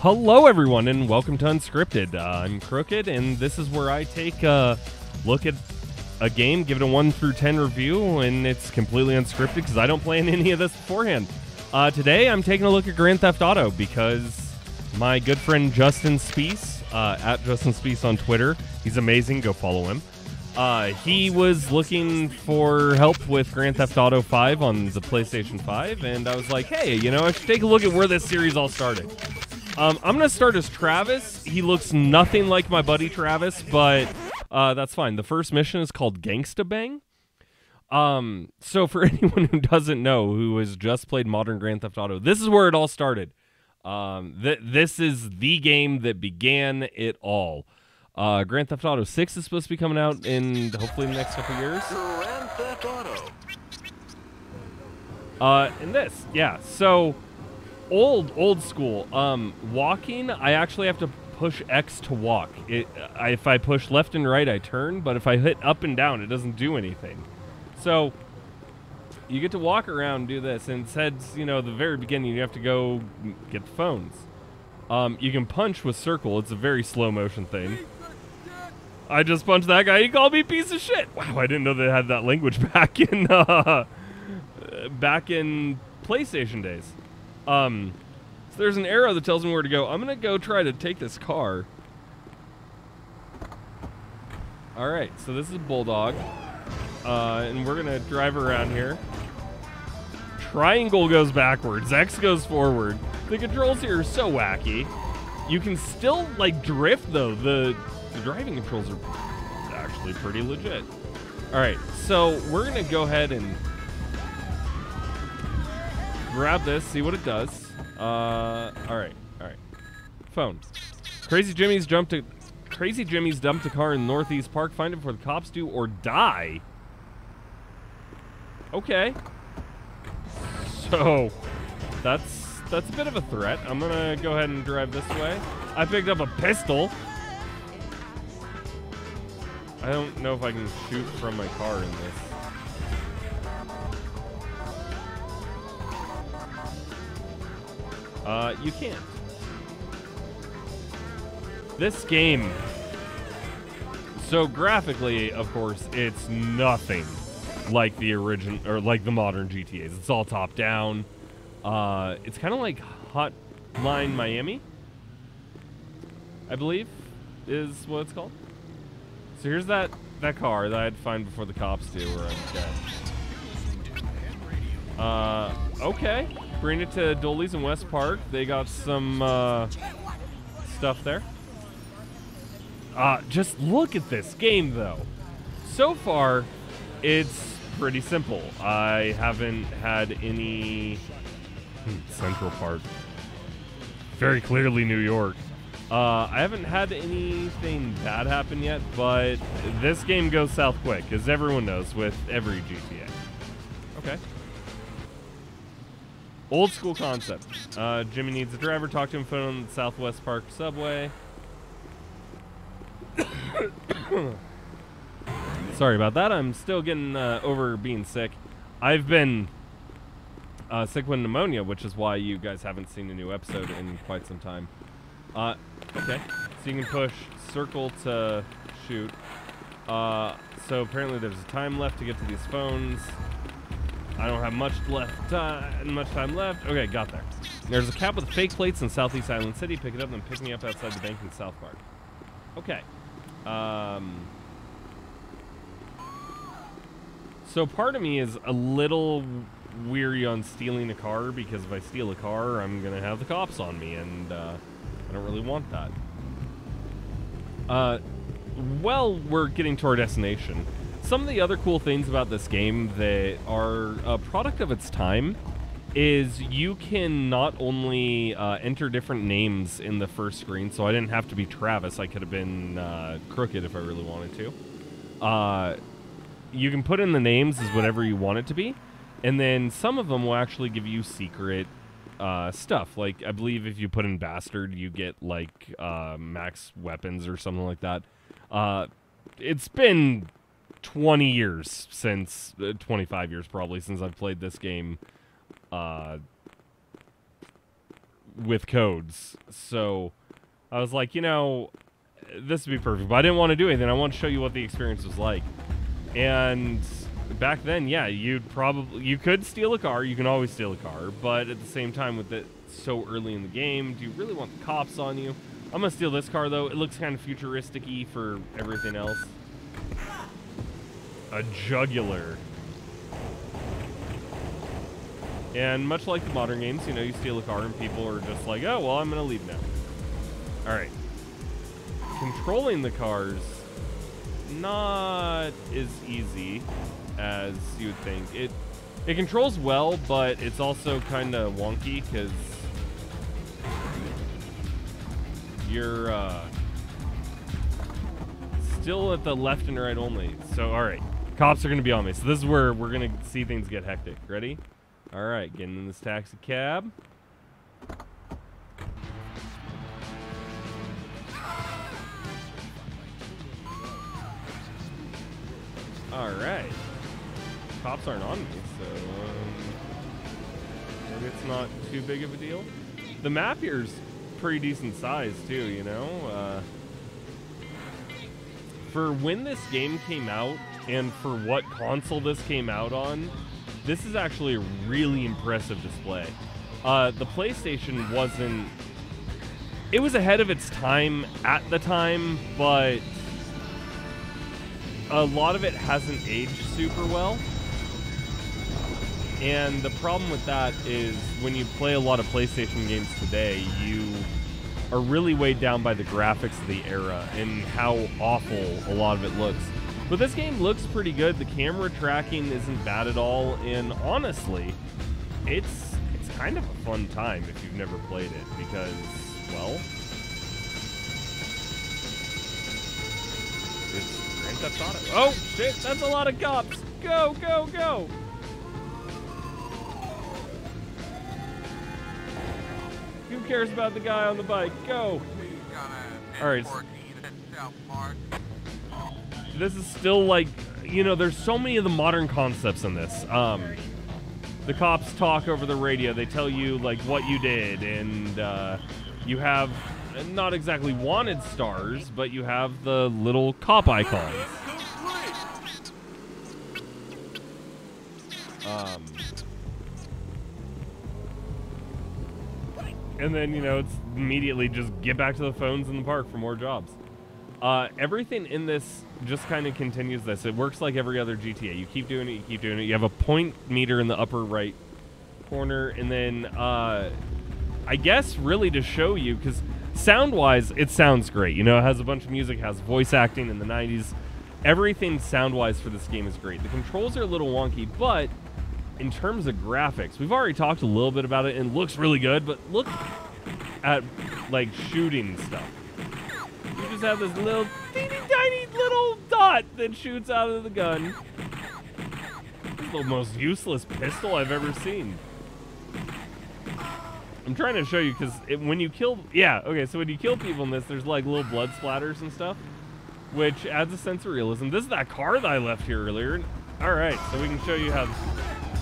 Hello, everyone, and welcome to Unscripted. I'm Krooked, and this is where I take a look at a game, give it a 1 through 10 review, and it's completely unscripted because I don't plan any of this beforehand. Today, I'm taking a look at Grand Theft Auto because my good friend Justin Speece, at Justin Speece on Twitter, he's amazing, go follow him. He was looking for help with Grand Theft Auto 5 on the PlayStation 5, and I was like, hey, you know, I should take a look at where this series all started. I'm going to start as Travis. He looks nothing like my buddy Travis, but that's fine. The first mission is called Gangsta Bang. So for anyone who doesn't know, who has just played modern Grand Theft Auto, this is where it all started. This is the game that began it all. Grand Theft Auto 6 is supposed to be coming out in hopefully the next couple years. Grand Theft Auto. And this, yeah. So old school. Walking, I actually have to push X to walk. If I push left and right, I turn, but if I hit up and down, it doesn't do anything. So you get to walk around and do this, and it says, you know, the very beginning, you have to go get the phones. You can punch with circle. It's a very slow motion thing. I just punched that guy. He called me piece of shit. Wow, I didn't know they had that language back in PlayStation days. So there's an arrow that tells me where to go. I'm gonna go try to take this car. All right, so this is a Bulldog, and we're gonna drive around here. Triangle goes backwards. X goes forward. The controls here are so wacky. You can still like drift though. The driving controls are actually pretty legit. All right, so we're gonna go ahead and grab this, see what it does. All right. Phone. Crazy Jimmy's dumped a car in Northeast Park. Find it before the cops do or die. Okay. So that's a bit of a threat. I'm gonna go ahead and drive this way. I picked up a pistol. I don't know if I can shoot from my car in this. You can't. This game, so graphically, of course, it's nothing like the original or like the modern GTAs. It's all top down. It's kind of like Hotline Miami, I believe, is what it's called. So here's that car that I had to find before the cops do, or I'm dead. Okay. Bring it to Dolly's in West Park. They got some stuff there. Just look at this game, though. So far, it's pretty simple. I haven't had any... Central Park. Very clearly New York. I haven't had anything bad happen yet, but this game goes south quick, as everyone knows with every GTA. Okay. Old school concept. Jimmy needs a driver. Talk to him phone on the Southwest Park subway. Sorry about that. I'm still getting over being sick. I've been sick with pneumonia, which is why you guys haven't seen a new episode in quite some time. Okay. So you can push circle to shoot. So apparently there's a time left to get to these phones. I don't have much time left. Okay, got there. There's a cab with fake plates in Southeast Island City. Pick it up and pick me up outside the bank in South Park. Okay. So part of me is a little weary on stealing a car because if I steal a car, I'm gonna have the cops on me, and I don't really want that. Well, we're getting to our destination. Some of the other cool things about this game that are a product of its time is you can not only enter different names in the first screen, so I didn't have to be Travis. I could have been Krooked if I really wanted to. You can put in the names as whatever you want it to be, and then some of them will actually give you secret stuff. Like, I believe if you put in Bastard, you get, like, max weapons or something like that. It's been 20 years since, 25 years probably, since I've played this game with codes. So I was like, you know, this would be perfect. But I didn't want to do anything. I want to show you what the experience was like. And back then, yeah, you could steal a car. You can always steal a car. But at the same time, with it so early in the game, do you really want the cops on you? I'm going to steal this car, though. It looks kind of futuristic-y for everything else. A jugular. And much like the modern games, you know, you steal a car and people are just like, oh, well, I'm going to leave now. All right. Controlling the cars, not as easy as you would think. It controls well, but it's also kind of wonky because you're still at the left and right only. So, all right. Cops are going to be on me. So this is where we're going to see things get hectic. Ready? All right. Getting in this taxi cab. All right. Cops aren't on me, so maybe it's not too big of a deal. The map here's pretty decent size too, you know. For when this game came out and for what console this came out on, this is actually a really impressive display. The PlayStation wasn't... It was ahead of its time at the time, but a lot of it hasn't aged super well. And the problem with that is when you play a lot of PlayStation games today, you are really weighed down by the graphics of the era and how awful a lot of it looks. But this game looks pretty good. The camera tracking isn't bad at all, and honestly, it's kind of a fun time if you've never played it because, well, it's Grand Theft Auto. Oh shit, that's a lot of cops. Go, go, go. Who cares about the guy on the bike? Go. All right. This is still like, you know, there's so many of the modern concepts in this. The cops talk over the radio. They tell you, like, what you did. And you have not exactly wanted stars, but you have the little cop icons. And then, you know, it's immediately just get back to the phones in the park for more jobs. Everything in this just kind of continues this. It works like every other GTA. You keep doing it, you keep doing it. You have a point meter in the upper right corner. And then, I guess, really to show you, because sound-wise, it sounds great. You know, it has a bunch of music, has voice acting in the 90s. Everything sound-wise for this game is great. The controls are a little wonky, but in terms of graphics, we've already talked a little bit about it, and it looks really good, but look at, like, shooting stuff. You just have this little teeny tiny little dot that shoots out of the gun. It's the most useless pistol I've ever seen. I'm trying to show you, because when you kill... Yeah, okay, so when you kill people in this, there's, like, little blood splatters and stuff, which adds a sense of realism. This is that car that I left here earlier. All right, so we can show you how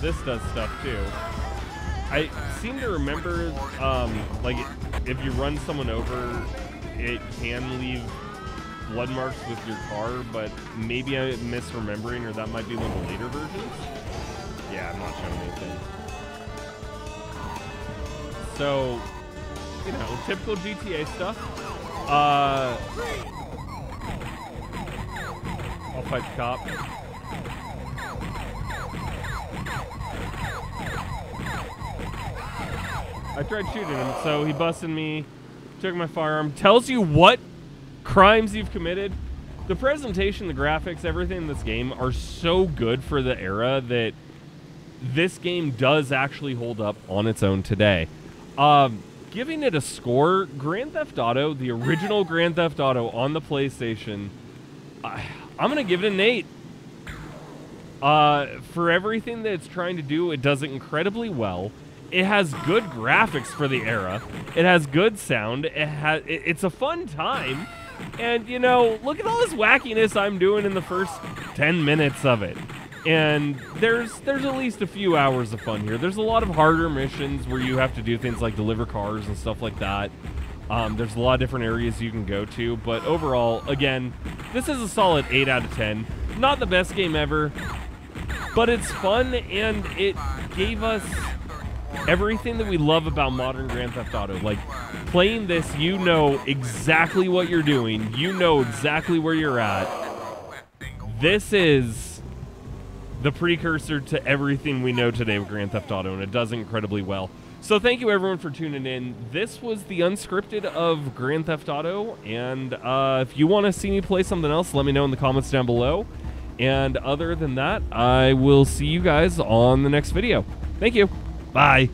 this does stuff too. I seem to remember, like, if you run someone over, it can leave blood marks with your car, but maybe I'm misremembering, or that might be one of the later versions. Yeah, I'm not showing anything. So, you know, typical GTA stuff. I'll fight the cop. I tried shooting him, so he busted me, took my firearm. Tells you what crimes you've committed. The presentation, the graphics, everything in this game are so good for the era that this game does actually hold up on its own today. Giving it a score, Grand Theft Auto, the original Grand Theft Auto on the PlayStation, I'm going to give it an 8. For everything that it's trying to do, it does it incredibly well. It has good graphics for the era. It has good sound. It's a fun time. And, you know, look at all this wackiness I'm doing in the first 10 minutes of it. And there's at least a few hours of fun here. There's a lot of harder missions where you have to do things like deliver cars and stuff like that. There's a lot of different areas you can go to, but overall, again, this is a solid 8 out of 10. Not the best game ever, but it's fun, and it gave us everything that we love about modern Grand Theft Auto. Like, playing this, you know exactly what you're doing. You know exactly where you're at. This is the precursor to everything we know today with Grand Theft Auto, and it does incredibly well. So thank you, everyone, for tuning in. This was the Unscripted of Grand Theft Auto, and if you want to see me play something else, let me know in the comments down below. And other than that, I will see you guys on the next video. Thank you. Bye.